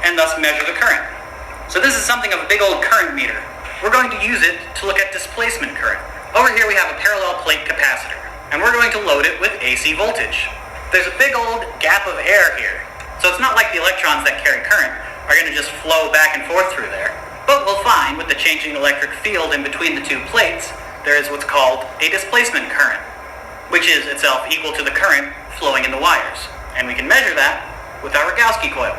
and thus measure the current. So this is something of a big old current meter. We're going to use it to look at displacement current. Over here we have a parallel plate capacitor, and we're going to load it with AC voltage. There's a big old gap of air here, so it's not like the electrons that carry current are going to just flow back and forth through there. But we'll find with the changing electric field in between the two plates, there is what's called a displacement current, which is itself equal to the current flowing in the wires. And we can measure that with our Rogowski coil.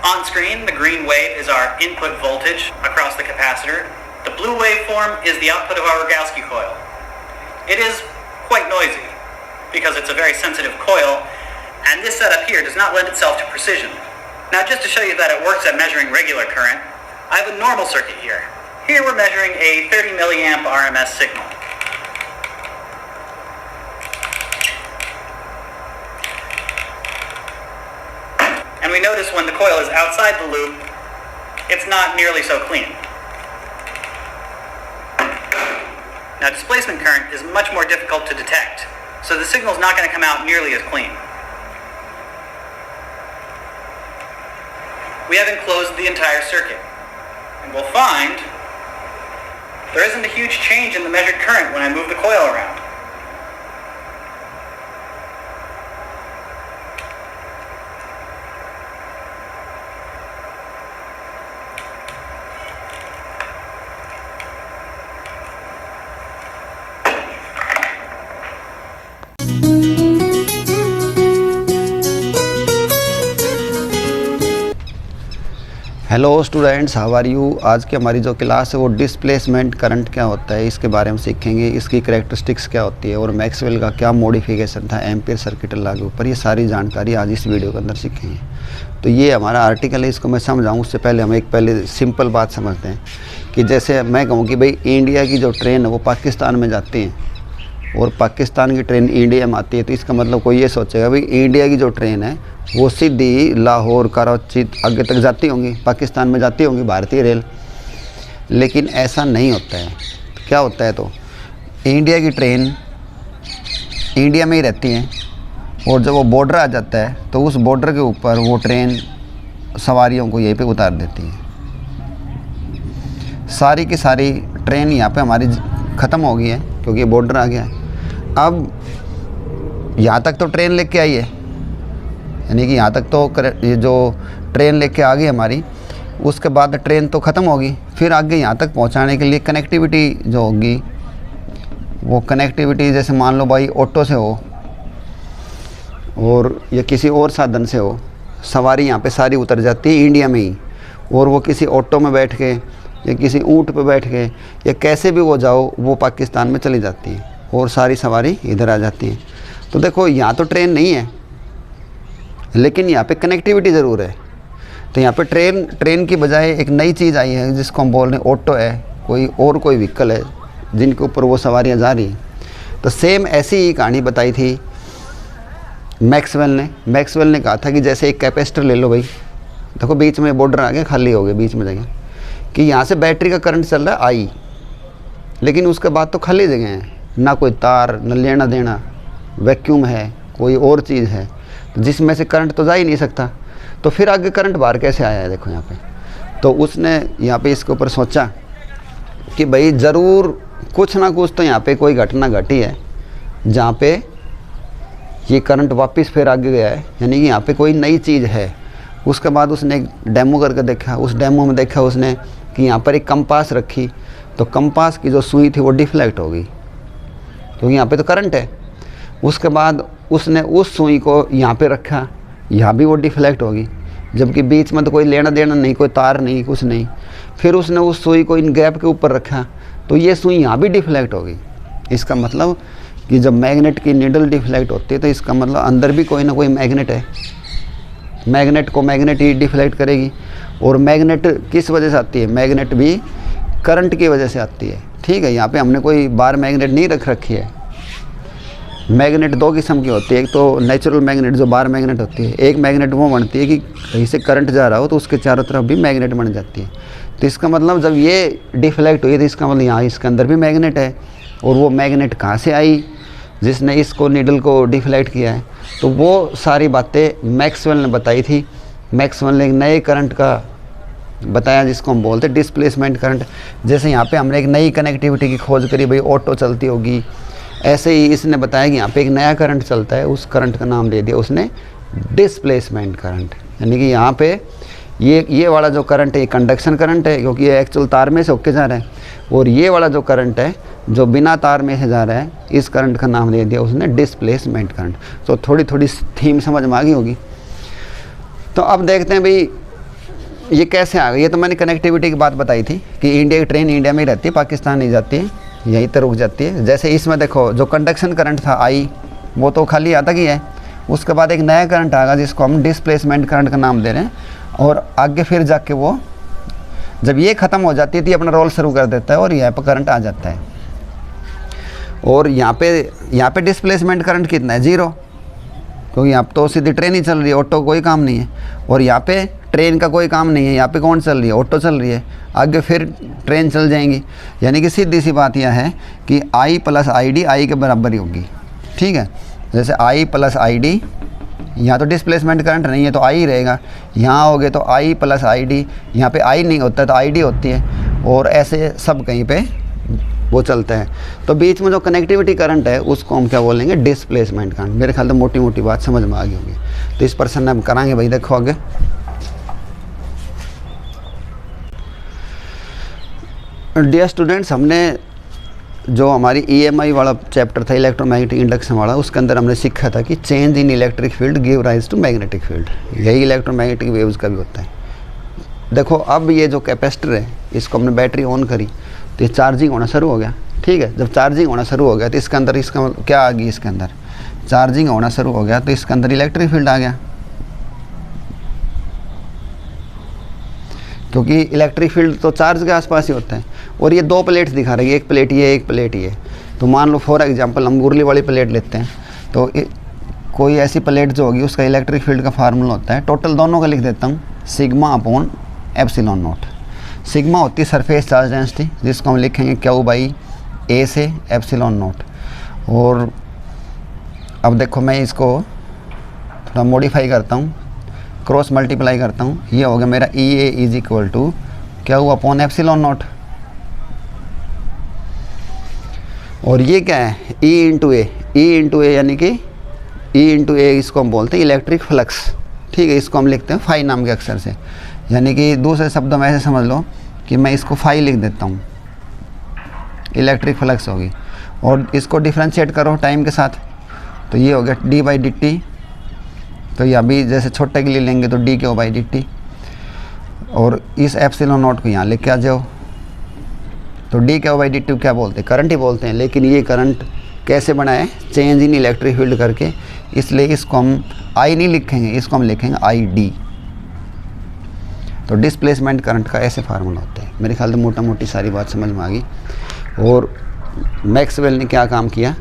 On screen, the green wave is our input voltage across the capacitor. The blue waveform is the output of our Rogowski coil. It is quite noisy because it's a very sensitive coil, and this setup here does not lend itself to precision. Now, just to show you that it works at measuring regular current, I have a normal circuit here. Here we're measuring a 30 milliamp RMS signal. And we notice when the coil is outside the loop, it's not nearly so clean. Now, displacement current is much more difficult to detect, so the signal is not going to come out nearly as clean. We have enclosed the entire circuit, and we'll find there isn't a huge change in the measured current when I move the coil around. Hello students, how are you. आज की हमारी जो class है वो displacement current क्या होता है इसके बारे में सीखेंगे, इसकी करैक्टरिस्टिक्स क्या होती है और मैक्सवेल का क्या मॉडिफिकेशन था एम्पीयर सर्किट लागू पर, ये सारी जानकारी आज इस वीडियो के अंदर सीखेंगे। तो ये हमारा आर्टिकल है, इसको मैं समझाऊँ उससे पहले हम एक सिंपल बात समझते हैं कि जैसे मैं कहूँ कि भाई इंडिया की जो ट्रेन है वो पाकिस्तान में जाती है और पाकिस्तान की ट्रेन इंडिया में आती है, तो इसका मतलब कोई ये सोचेगा भाई इंडिया की जो ट्रेन है वो सीधी लाहौर कराची आगे तक जाती होंगी, पाकिस्तान में जाती होंगी भारतीय रेल। लेकिन ऐसा नहीं होता है। क्या होता है, तो इंडिया की ट्रेन इंडिया में ही रहती है और जब वो बॉर्डर आ जाता है तो उस बॉर्डर के ऊपर वो ट्रेन सवारियों को यहीं पे उतार देती है। सारी की सारी ट्रेन यहाँ पे हमारी ख़त्म हो गई है क्योंकि बॉर्डर आ गया है। अब यहाँ तक तो ट्रेन लेके आई है, यानी कि यहाँ तक तो ये जो ट्रेन लेके आ गई हमारी, उसके बाद ट्रेन तो ख़त्म होगी। फिर आगे यहाँ तक पहुँचाने के लिए कनेक्टिविटी जो होगी, वो कनेक्टिविटी जैसे मान लो भाई ऑटो से हो और या किसी और साधन से हो, सवारी यहाँ पे सारी उतर जाती है इंडिया में ही, और वो किसी ऑटो में बैठ के या किसी ऊँट पे बैठ के या कैसे भी वो जाओ वो पाकिस्तान में चली जाती है और सारी सवारी इधर आ जाती है। तो देखो यहाँ तो ट्रेन नहीं है लेकिन यहाँ पे कनेक्टिविटी ज़रूर है। तो यहाँ पे ट्रेन की बजाय एक नई चीज़ आई है जिसको हम बोल रहे हैं ऑटो है, कोई व्हीकल है जिनके ऊपर वो सवारियाँ जा रही हैं। तो सेम ऐसी ही कहानी बताई थी मैक्सवेल ने कहा था कि जैसे एक कैपेसिटर ले लो भाई, देखो बीच में बॉर्डर आ गया, खाली हो गया बीच में जगह, कि यहाँ से बैटरी का करंट चल रहा है आई, लेकिन उसके बाद तो खाली जगह है, ना कोई तार, न लेना देना, वैक्यूम है, कोई और चीज़ है, तो जिसमें से करंट तो जा ही नहीं सकता। तो फिर आगे करंट बाहर कैसे आया है, देखो यहाँ पे। तो उसने यहाँ पे इसके ऊपर सोचा कि भाई ज़रूर कुछ ना कुछ तो यहाँ पे कोई घटना घटी है जहाँ पे ये करंट वापस फिर आगे गया है, यानी कि यहाँ पे कोई नई चीज़ है। उसके बाद उसने एक डेमो करके देखा, उस डेमो में देखा उसने कि यहाँ पर एक कंपास रखी, तो कंपास की जो सुई थी वो डिफ्लेक्ट हो गई क्योंकि यहाँ पे तो करंट है। उसके बाद उसने उस सुई को यहाँ पे रखा, यहाँ भी वो डिफ्लेक्ट होगी, जबकि बीच में तो कोई लेना देना नहीं, कोई तार नहीं, कुछ नहीं। फिर उसने उस सुई को इन गैप के ऊपर रखा तो ये सुई यहाँ भी डिफ्लेक्ट होगी। इसका मतलब कि जब मैग्नेट की नीडल डिफ्लेक्ट होती है तो इसका मतलब अंदर भी कोई ना कोई मैग्नेट है, मैग्नेट को मैग्नेट ही डिफ्लेक्ट करेगी। और मैग्नेट किस वजह से आती है, मैग्नेट भी करंट की वजह से आती है। ठीक है, यहाँ पे हमने कोई बार मैग्नेट नहीं रख रखी है। मैग्नेट दो किस्म की होती है, एक तो नेचुरल मैग्नेट जो बार मैग्नेट होती है, एक मैग्नेट वो बनती है कि कहीं से करंट जा रहा हो तो उसके चारों तरफ भी मैग्नेट बन जाती है। तो इसका मतलब जब ये डिफ्लेक्ट हुई तो इसका मतलब यहाँ इसके अंदर भी मैग्नेट है, और वो मैग्नेट कहाँ से आई जिसने इसको नीडल को डिफ्लेक्ट किया है। तो वो सारी बातें मैक्सवेल ने बताई थी मैक्सवेल ने एक नए करंट का बताया जिसको हम बोलते हैं डिस्प्लेसमेंट करंट। जैसे यहाँ पे हमने एक नई कनेक्टिविटी की खोज करी, भाई ऑटो चलती होगी, ऐसे ही इसने बताया कि यहाँ पे एक नया करंट चलता है, उस करंट का नाम दे दिया उसने डिस्प्लेसमेंट करंट। यानी कि यहाँ पे ये वाला जो करंट है ये कंडक्शन करंट है, क्योंकि ये एक्चुअल तार में से होके जा रहा है, और ये वाला जो करंट है जो बिना तार में से जा रहा है, इस करंट का नाम दे दिया उसने डिस्प्लेसमेंट करंट। तो थोड़ी थोड़ी थीम समझ में आ गई होगी। तो अब देखते हैं भाई ये कैसे आ गई। ये तो मैंने कनेक्टिविटी की बात बताई थी कि इंडिया की ट्रेन इंडिया में ही रहती है, पाकिस्तान नहीं जाती है, यहीं पर रुक जाती है। जैसे इसमें देखो जो कंडक्शन करंट था आई, वो तो खाली आता ही है, उसके बाद एक नया करंट आएगा जिसको हम डिस्प्लेसमेंट करंट का नाम दे रहे हैं, और आगे फिर जाके वो जब ये ख़त्म हो जाती है तो ये अपना रोल शुरू कर देता है और यहाँ पर करंट आ जाता है। और यहाँ पे डिस्प्लेसमेंट करंट कितना है, 0, क्योंकि यहाँ तो सीधी ट्रेन ही चल रही है, ऑटो कोई काम नहीं है। और यहाँ पे ट्रेन का कोई काम नहीं है, यहाँ पे कौन चल रही है, ऑटो चल रही है, आगे फिर ट्रेन चल जाएंगी। यानी कि सीधी सी बात यह है कि आई प्लस आई डी आई के बराबर ही होगी। ठीक है, जैसे आई प्लस आई डी, यहाँ तो डिस्प्लेसमेंट करंट नहीं है तो आई रहेगा, यहाँ हो गए तो आई प्लस आई डी, यहाँ पे आई नहीं होता तो आई डी होती है, और ऐसे सब कहीं पे वो चलता है। तो बीच में जो कनेक्टिविटी करंट है उसको हम क्या बोलेंगे, डिस्प्लेसमेंट करंट। मेरे ख्याल से मोटी मोटी बात समझ में आ गई होगी। तो इस पर्सन हम कराएंगे भाई, देखो आगे। डियर स्टूडेंट्स, हमने जो हमारी EMI वाला चैप्टर था, इलेक्ट्रोमैग्नेटिक इंडक्शन वाला, उसके अंदर हमने सीखा था कि change in electric field give rise to magnetic field. यही इलेक्ट्रोमैग्नेटिक वेव्स का भी होता है। देखो अब ये जो कैपेसिटर है इसको हमने बैटरी ऑन करी तो ये चार्जिंग होना शुरू हो गया। ठीक है, जब चार्जिंग होना शुरू हो गया तो इसके अंदर इसका क्या आ गई, इसके अंदर चार्जिंग होना शुरू हो गया तो इसके अंदर इलेक्ट्रिक फील्ड आ गया, क्योंकि इलेक्ट्रिक फील्ड तो चार्ज के आसपास ही होता है। और ये 2 प्लेट्स दिखा रही है, एक प्लेट ये, एक प्लेट ये। तो मान लो फॉर एग्जांपल हम गुरली वाली प्लेट लेते हैं, तो कोई ऐसी प्लेट जो होगी उसका इलेक्ट्रिक फील्ड का फार्मूला होता है, टोटल दोनों का लिख देता हूँ, sigma upon epsilon not. Sigma होती है सरफेस चार्ज डेंसिटी, जिसको हम लिखेंगे Q/A से एप्सिलॉन नॉट। और अब देखो मैं इसको थोड़ा मॉडिफाई करता हूँ, क्रॉस मल्टीप्लाई करता हूँ, ये हो गया मेरा EA is equal to Q upon epsilon naught. और ये क्या है, E इंटू ए, यानी कि E इंटू ए इसको हम बोलते हैं इलेक्ट्रिक फ्लक्स। ठीक है, इसको हम लिखते हैं फाई नाम के अक्षर से, यानी कि दूसरे शब्दों में ऐसे समझ लो कि मैं इसको फाई लिख देता हूँ, इलेक्ट्रिक फ्लक्स होगी। और इसको डिफ्रेंशिएट करो टाइम के साथ, तो ये हो गया d/dt। तो ये अभी जैसे छोटे के लिए लेंगे तो dQ/dt, और इस एप्सिलॉन नॉट को यहाँ लेके आ जाओ, तो dQ/dt क्या बोलते हैं, करंट ही बोलते हैं। लेकिन ये करंट कैसे बना है, चेंज इन इलेक्ट्रिक फील्ड करके, इसलिए इसको हम I नहीं लिखेंगे, इसको हम लिखेंगे ID। तो डिस्प्लेसमेंट करंट का ऐसे फार्मूला होता है। मेरे ख्याल से मोटा मोटी सारी बात समझ में आ गई। और मैक्सवेल ने क्या काम किया,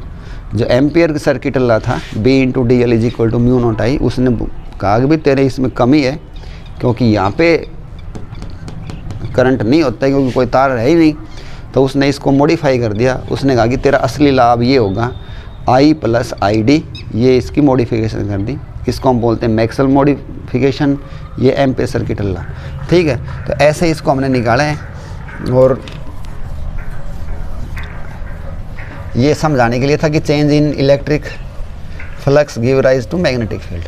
जो एम्पियर सर्किट ला था B × dl is equal to μ0I, उसने कहा कि भाई तेरे इसमें कमी है, क्योंकि यहाँ पे करंट नहीं होता है क्योंकि कोई तार है ही नहीं। तो उसने इसको मॉडिफाई कर दिया, उसने कहा कि तेरा असली लाभ ये होगा I + ID, ये इसकी मॉडिफिकेशन कर दी। इसको हम बोलते हैं मैक्सवेल मॉडिफिकेशन, ये एम्पियर सर्किट ला। ठीक है, तो ऐसे इसको हमने निकाला है। और ये समझाने के लिए था कि change in electric flux give rise to magnetic field.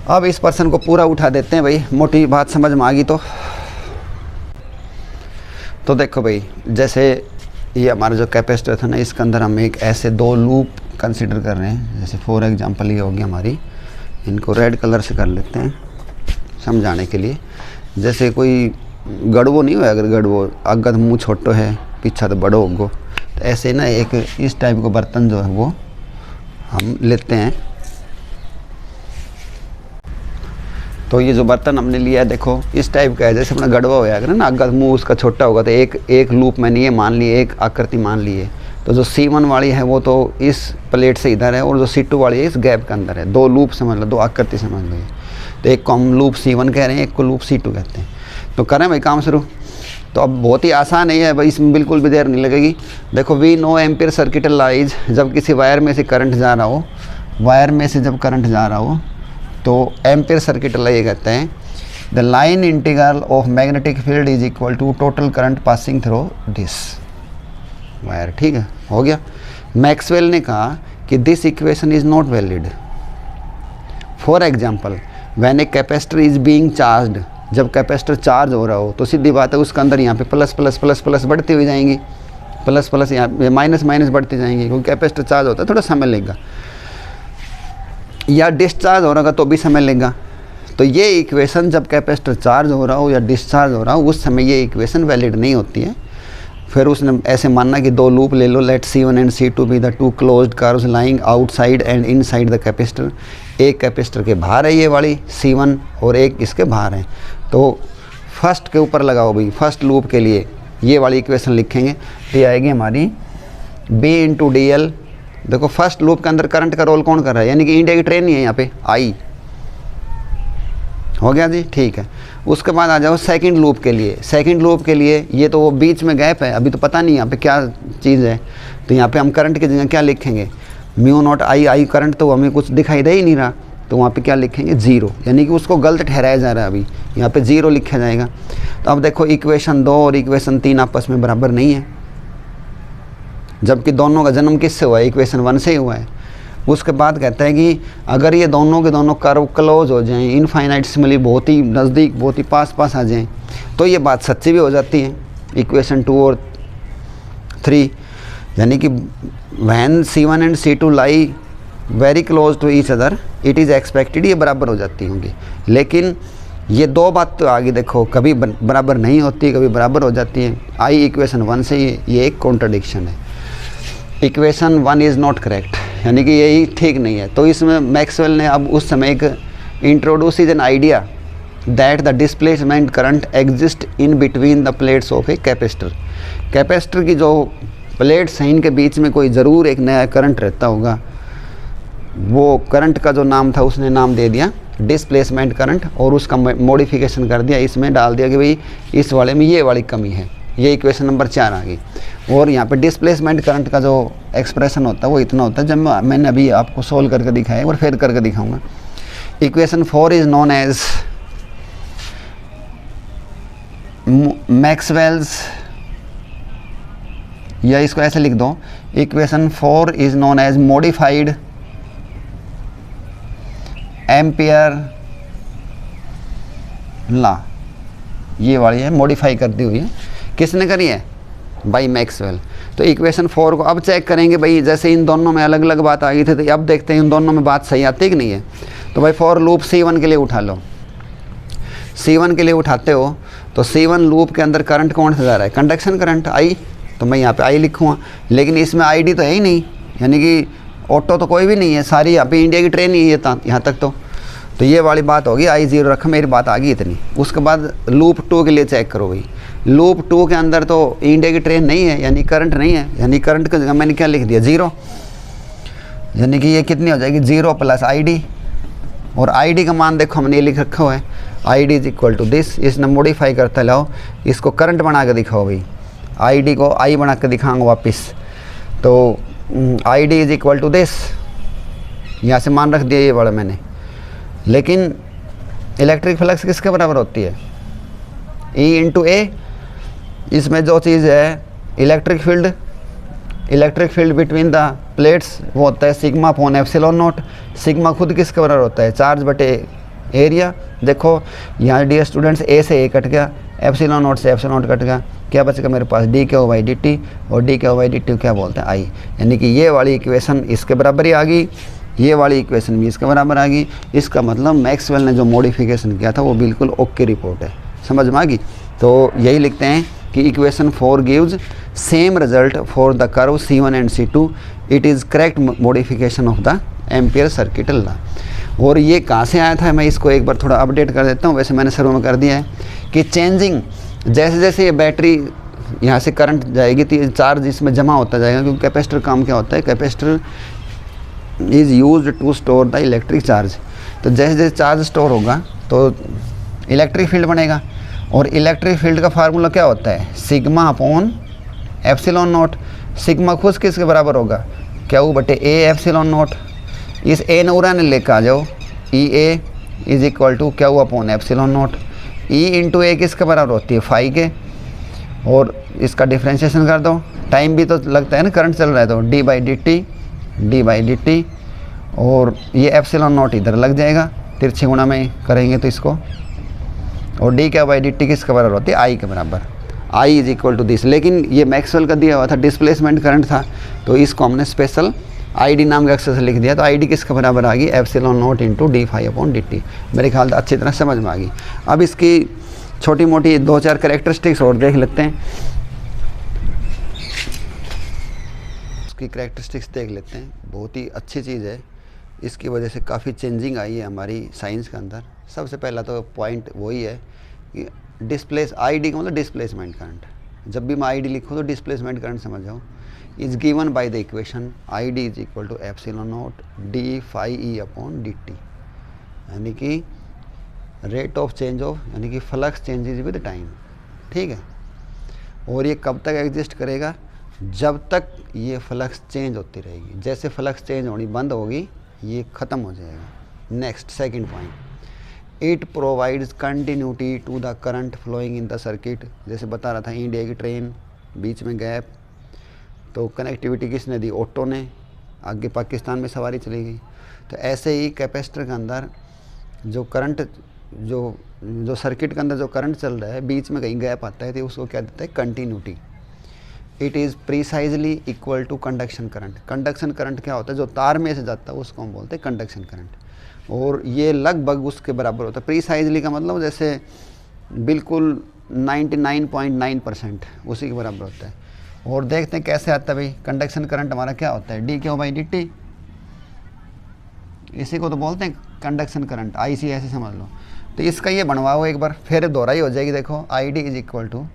अब इस पर्सन को पूरा उठा देते हैं भाई, मोटी बात समझ में आ गई तो देखो भाई, जैसे ये हमारा जो कैपेसिटर था ना, इसके अंदर हम एक ऐसे 2 लूप कंसिडर कर रहे हैं। जैसे फॉर एग्जांपल ये होगी हमारी, इनको रेड कलर से कर लेते हैं समझाने के लिए। जैसे कोई गड़बो नहीं हुआ, अगर गड़बो अगर मुँह छोटो है पीछा तो बड़ो होगो, तो ऐसे ना एक इस टाइप का बर्तन जो है वो हम लेते हैं। तो ये जो बर्तन हमने लिया है देखो इस टाइप का है, जैसे अपना गड़वा होया अगर ना, अगर मुंह उसका छोटा होगा तो एक लूप मैंने ये मान ली, एक आकृति मान ली है। तो जो C1 वाली है वो तो इस प्लेट से इधर है, और जो C2 वाली है इस गैप के अंदर है। 2 लूप समझ लो, 2 आकृति समझ लो। तो एक को हम लूप C1 कह रहे हैं, एक को लूप C2 कहते हैं। तो करें भाई काम शुरू। तो अब बहुत ही आसान है भाई, इसमें बिल्कुल भी देर नहीं लगेगी। देखो we know Ampere circuital laws, जब किसी वायर में से करंट जा रहा हो, वायर में से जब करंट जा रहा हो तो एम्पियर सर्किट ये कहते हैं the line integral of magnetic field is equal to total current passing through this wire. ठीक है, हो गया। मैक्सवेल ने कहा कि this equation is not valid. For example when a capacitor is being charged, जब कैपेसिटर चार्ज हो रहा हो तो सीधी बात है उसके अंदर यहाँ पे प्लस प्लस प्लस प्लस बढ़ती हुई जाएंगी, प्लस प्लस यहाँ माइनस माइनस बढ़ती जाएंगी, क्योंकि कैपेसिटर चार्ज होता है थोड़ा समय लेगा, या डिस्चार्ज हो रहा होगा तो भी समय लेगा। तो ये इक्वेशन जब कैपेसिटर चार्ज हो रहा हो या डिस्चार्ज हो रहा हो उस समय ये इक्वेशन वैलिड नहीं होती है। फिर उसने ऐसे मानना कि दो लूप ले लो, let C1 and C2 be the two closed curves lying outside and inside the capacitor. एक कैपेसिटर के बाहर है ये वाली C1 और एक इसके बाहर है। तो फर्स्ट के ऊपर लगाओ भाई, फर्स्ट लूप के लिए ये वाली इक्वेशन लिखेंगे तो ये आएगी हमारी B इंटू DL। देखो फर्स्ट लूप के अंदर करंट का रोल कौन कर रहा है, यानी कि इंडिया की ट्रेन नहीं है यहाँ पे, I हो गया जी। ठीक है, उसके बाद आ जाओ सेकंड लूप के लिए। सेकंड लूप के लिए ये तो वो बीच में गैप है, अभी तो पता नहीं यहाँ पे क्या चीज़ है, तो यहाँ पे हम करंट की जगह क्या लिखेंगे, म्यू नॉट आई करंट तो हमें कुछ दिखाई दे ही नहीं रहा, तो वहाँ पे क्या लिखेंगे, ज़ीरो, यानी कि उसको गलत ठहराया जा रहा है, अभी यहाँ पे ज़ीरो लिखा जाएगा। तो अब देखो इक्वेशन 2 और इक्वेशन 3 आपस में बराबर नहीं है, जबकि दोनों का जन्म किससे हुआ है, इक्वेशन 1 से ही हुआ है। उसके बाद कहता है कि अगर ये दोनों के दोनों कर्व क्लोज हो जाएं, इनफाइनाइटेसिमली बहुत ही नज़दीक बहुत ही पास पास आ जाएं, तो ये बात सच्ची भी हो जाती है इक्वेशन 2 और 3, यानी कि when C1 and C2 lie very close to each other it is expected, ये बराबर हो जाती होंगी। लेकिन ये दो बात तो आगे देखो कभी बराबर नहीं होती, कभी बराबर हो जाती है। आई इक्वेशन 1 से ये एक कॉन्ट्रडिक्शन है, इक्वेशन 1 इज़ नॉट करेक्ट, यानी कि यही ठीक नहीं है। तो इसमें मैक्सवेल ने अब उस समय एक introduce an idea that the displacement current exist in between the plates of a capacitor. Capacitor की जो प्लेट्स हैं इनके बीच में कोई ज़रूर एक नया करंट रहता होगा, वो करंट का जो नाम था उसने नाम दे दिया डिस्प्लेसमेंट करंट, और उसका मॉडिफिकेशन कर दिया, इसमें डाल दिया कि भाई इस वाले में ये वाली कमी है। ये इक्वेशन नंबर 4 आ गई। और यहाँ पे डिस्प्लेसमेंट करंट का जो एक्सप्रेशन होता है वो इतना होता है, जब मैंने अभी आपको सोल्व करके दिखाया और फिर करके दिखाऊंगा। Equation 4 is known as Maxwell's, या इसको ऐसे लिख दो, equation 4 is known as modified Ampere law. ये वाली है मॉडिफाई कर दी हुई है, किसने करी है, बाई मैक्सवेल। तो इक्वेशन 4 को अब चेक करेंगे भाई, जैसे इन दोनों में अलग अलग बात आ गई थी, तो अब देखते हैं इन दोनों में बात सही आती है कि नहीं है। तो भाई फॉर लूप C1 के लिए उठा लो, C1 के लिए उठाते हो तो C1 लूप के अंदर करंट कौन सा जा रहा है, कंडक्शन करंट I, तो मैं यहाँ पे I लिखूँगा, लेकिन इसमें ID तो है ही नहीं, यानी कि ऑटो तो कोई भी नहीं है, सारी यहाँ पे इंडिया की ट्रेन ही है यहाँ तक। तो ये वाली बात होगी, I 0 रखा, मेरी बात आ गई इतनी। उसके बाद लूप 2 के लिए चेक करो भाई, लूप 2 के अंदर तो इंडिया की ट्रेन नहीं है, यानी करंट नहीं है, यानी करंट की जगह मैंने क्या लिख दिया, 0, यानी कि ये कितनी हो जाएगी, 0 प्लस ID, और ID का मान देखो हमने ये लिख रखा हुआ है, ID is equal to this. इसने मॉडिफाई करते लाओ, इसको करंट बना के दिखाओ भाई, ID को I बना के दिखाऊंगा वापस, तो ID is equal to this, यहाँ से मान रख दिया ये वाला मैंने। लेकिन इलेक्ट्रिक फ्लक्स किसके बराबर होती है, E इंटू ए। इसमें जो चीज़ है electric field between the plates वो होता है sigma upon epsilon not. Sigma खुद किसके बराबर होता है, चार्ज बटे एरिया। देखो यहाँ डियर स्टूडेंट्स ए से ए कट गया, एप्सिलॉन नॉट से एप्सिलॉन नॉट कट गया, क्या बचेगा मेरे पास, dq/dt, और dq/dt क्या बोलते हैं, I, यानी कि ये वाली इक्वेशन इसके बराबर ही आ गई, ये वाली इक्वेशन भी इसके बराबर आ गई। इसका मतलब मैक्सवेल ने जो मॉडिफिकेशन किया था वो बिल्कुल ओके रिपोर्ट है, समझ में आ गई। तो यही लिखते हैं कि equation 4 gives same result for the curve C1 and C2, it is correct modification of the ampere circuit law. और ये कहाँ से आया था, मैं इसको एक बार थोड़ा अपडेट कर देता हूँ, वैसे मैंने शुरू में कर दिया है कि चेंजिंग, जैसे जैसे ये बैटरी यहाँ से करंट जाएगी तो ये चार्ज इसमें जमा होता जाएगा, क्योंकि कैपेसिटर काम क्या होता है, capacitor is used to store the electric charge. तो जैसे जैसे चार्ज स्टोर होगा तो इलेक्ट्रिक फील्ड बनेगा, और इलेक्ट्रिक फील्ड का फार्मूला क्या होता है, sigma upon epsilon not. Sigma खुद किसके बराबर होगा, Q/A एप्सिलॉन नॉट। इस ए नौरा ने लेकर आ जाओ, EA इज इक्वल टू क्या हुआ upon epsilon not. E into A किसके बराबर होती है, फाई के, और इसका डिफ्रेंशिएशन कर दो, टाइम भी तो लगता है ना, करंट चल रहा है, तो डी बाई डी टी, और ये एप्सिलॉन नॉट इधर लग जाएगा, तिरछे गुणा में करेंगे तो इसको, और डी क्या बाई डी टी किसके बराबर होती है, आई के बराबर। I is equal to this. लेकिन ये मैक्सवेल का दिया हुआ था, डिस्प्लेसमेंट करंट था, तो इसको हमने स्पेशल आई डी नाम के अक्षर से लिख दिया, तो आई डी किसके बराबर आ गई, epsilon not into d phi upon D t. मेरे ख्याल से अच्छी तरह समझ में आ गई। अब इसकी छोटी मोटी 2-4 कैरेक्टरिस्टिक्स और देख लेते हैं, इसकी कैरेक्टरिस्टिक्स देख लेते हैं। बहुत ही अच्छी चीज़ है, इसकी वजह से काफ़ी चेंजिंग आई है हमारी साइंस के अंदर। सबसे पहला तो पॉइंट वही है कि आई डी का मतलब डिस्प्लेसमेंट करंट। जब भी मैं आई डी लिखूँ तो डिस्प्लेसमेंट करंट समझ जाओ, is given by the equation I D is equal to epsilon not D phi E upon D t, यानी कि रेट ऑफ चेंज ऑफ, यानी कि फ्लक्स चेंजेज विद टाइम। ठीक है, और ये कब तक एग्जिस्ट करेगा, जब तक ये फ्लक्स चेंज होती रहेगी। जैसे फ्लक्स चेंज होनी बंद होगी ये ख़त्म हो जाएगा। Next second point, it provides continuity to the current flowing in the circuit. जैसे बता रहा था, इंडिया की ट्रेन, बीच में गैप, तो कनेक्टिविटी किसने दी, ऑटो ने, आगे पाकिस्तान में सवारी चली गई। तो ऐसे ही कैपेसिटर के अंदर जो करंट, जो सर्किट के अंदर जो करंट चल रहा है, बीच में कहीं गैप आता है तो उसको क्या देता है, continuity. It is precisely equal to conduction current. Conduction current क्या होता है, जो तार में से जाता है उसको हम बोलते हैं कंडक्शन करंट, और ये लगभग उसके बराबर होता है। प्रीसाइजली का मतलब जैसे बिल्कुल 99.9% उसी के बराबर होता है। और देखते हैं कैसे आता है भाई, कंडक्शन करंट हमारा क्या होता है, D Q by D T, इसी को तो बोलते हैं कंडक्शन करंट, आई सी ऐसे समझ लो। तो इसका ये बनवाओ एक बार, फिर दोहराई हो जाएगी। देखो, I D is equal to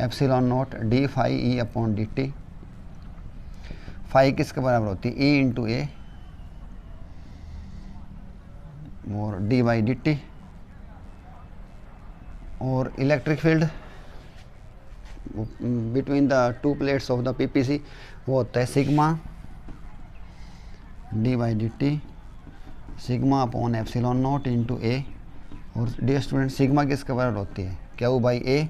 epsilon not D phi E upon D T. Phi किसके बराबर होती है, ई इंटू ए, और डी बाई डी टी। और electric field between the two plates of the PPC वो होता है sigma D by D T, sigma upon epsilon not into A. और डियर स्टूडेंट, सिग्मा किसके बराबर होती है, Q by A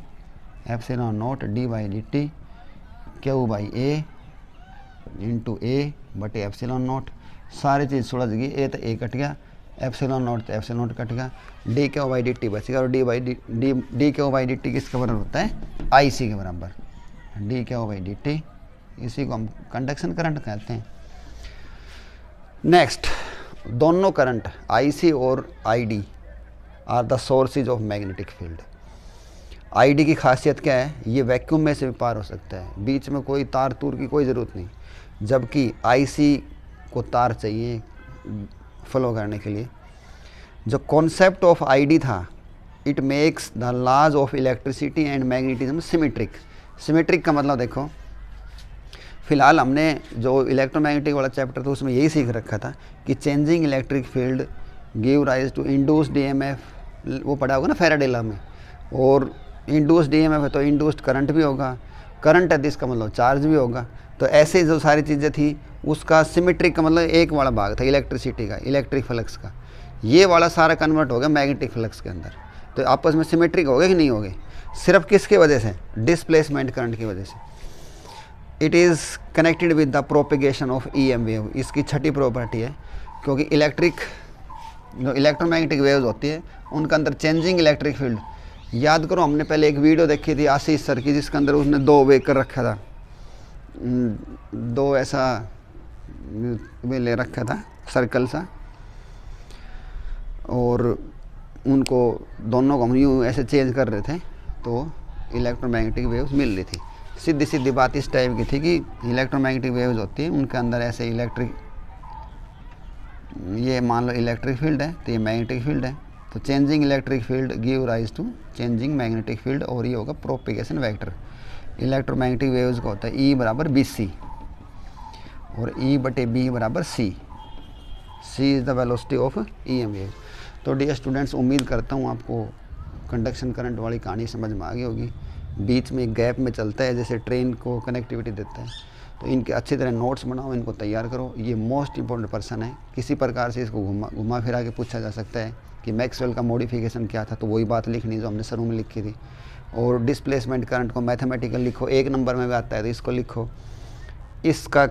epsilon not D by D T, Q by A into A बटे epsilon not. सारी चीज़ सुलझ गई, ए तो ए कट गया, एप्सिलॉन नॉट तो एप्सिलॉन नॉट कट गया, D Q by D T बचेगा। और D Q by D T किसके बराबर होता है, आई सी के बराबर, D Q by D T. इसी को हम कंडक्शन करंट कहते हैं। नेक्स्ट, दोनों करंट आई सी और I D R the sources of magnetic field. I D की खासियत क्या है, ये वैक्यूम में से भी पार हो सकता है, बीच में कोई तार तूर की कोई ज़रूरत नहीं, जबकि आई सी को तार चाहिए फ्लो करने के लिए। जो कॉन्सेप्ट ऑफ आई डी था, it makes the laws of electricity and magnetism symmetric. Symmetric का मतलब देखो, फिलहाल हमने जो इलेक्ट्रोमैग्नेटिक वाला चैप्टर था उसमें यही सीख रखा था कि changing electric field give rise to induced EMF, वो पढ़ा होगा ना फैराडे लॉ में। और इंड्यूस्ड ईएमएफ है तो इंड्यूस्ड करंट भी होगा, करंट है तो इसका मतलब चार्ज भी होगा। तो ऐसे जो सारी चीज़ें थी, उसका सिमेट्रिक का मतलब एक वाला भाग था इलेक्ट्रिसिटी का, इलेक्ट्रिक फ्लक्स का, ये वाला सारा कन्वर्ट हो गया मैग्नेटिक फ्लक्स के अंदर। तो आपस में सिमेट्रिक हो गए कि नहीं हो गए, सिर्फ किसके वजह से, डिस्प्लेसमेंट करंट की वजह से। It is connected with the propagation of EM wave, इसकी छठी प्रॉपर्टी है, क्योंकि जो इलेक्ट्रोमैग्नेटिक वेव्स होती है उनके अंदर चेंजिंग इलेक्ट्रिक फील्ड। याद करो, हमने पहले एक वीडियो देखी थी आशीष सर की, जिसके अंदर उसने 2 वे कर रखा था, 2 ऐसा वे ले रखा था सर्कल सा, और उनको दोनों को हम यूँ ऐसे चेंज कर रहे थे तो इलेक्ट्रोमैग्नेटिक वेव्स मिल रही थी। सीधी सीधी बात इस टाइप की थी कि इलेक्ट्रोमैग्नेटिक वेव्स होती है, उनके अंदर ऐसे इलेक्ट्रिक, ये मान लो इलेक्ट्रिक फील्ड है तो ये मैग्नेटिक फील्ड है, तो changing electric field give rise to changing magnetic field, और ये होगा प्रोपेगेशन वेक्टर। इलेक्ट्रोमैग्नेटिक वेव्स का होता है ई बराबर बी सी, और ई बटे बी बराबर C. C is the velocity of E M wave. तो डियर स्टूडेंट्स, उम्मीद करता हूँ आपको कंडक्शन करंट वाली कहानी समझ में आ गई होगी। बीच में एक गैप में चलता है, जैसे ट्रेन को कनेक्टिविटी देता है, तो इनके अच्छी तरह नोट्स बनाओ, इनको तैयार करो। ये मोस्ट इंपॉर्टेंट पर्सन है, किसी प्रकार से इसको घुमा फिरा के पूछा जा सकता है कि मैक्सवेल का मॉडिफिकेशन क्या था, तो वही बात लिखनी जो हमने शुरू में लिखी थी। और डिस्प्लेसमेंट करंट को मैथमेटिकल लिखो, 1 नंबर में भी आता है तो इसको लिखो। इसका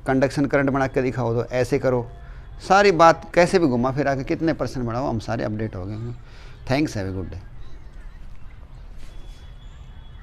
कंडक्शन करंट बना के दिखाओ तो ऐसे करो। सारी बात कैसे भी घुमा फिरा के कितने % बढ़ाओ, हम सारे अपडेट हो गए हैं। Thanks, have a good day.